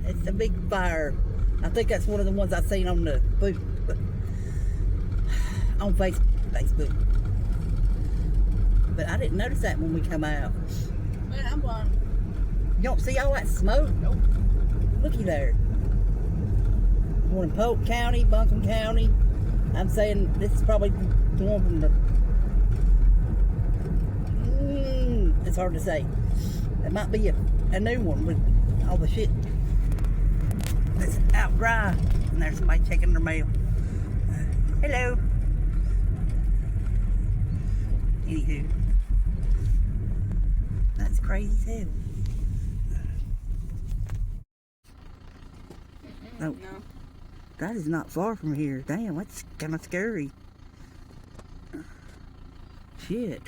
It's a big fire. I think that's one of the ones I seen on the on Facebook. But I didn't notice that when we come out. Man, I'm blind. You don't see all that smoke? Nope. Looky there. One in Polk County, Buncombe County. I'm saying this is probably the one from the... it's hard to say. It might be a new one with all the shit that's out dry. And there's somebody checking their mail. Hello. Anywho. That's crazy too. No. That is not far from here. Damn, that's kind of scary. Shit.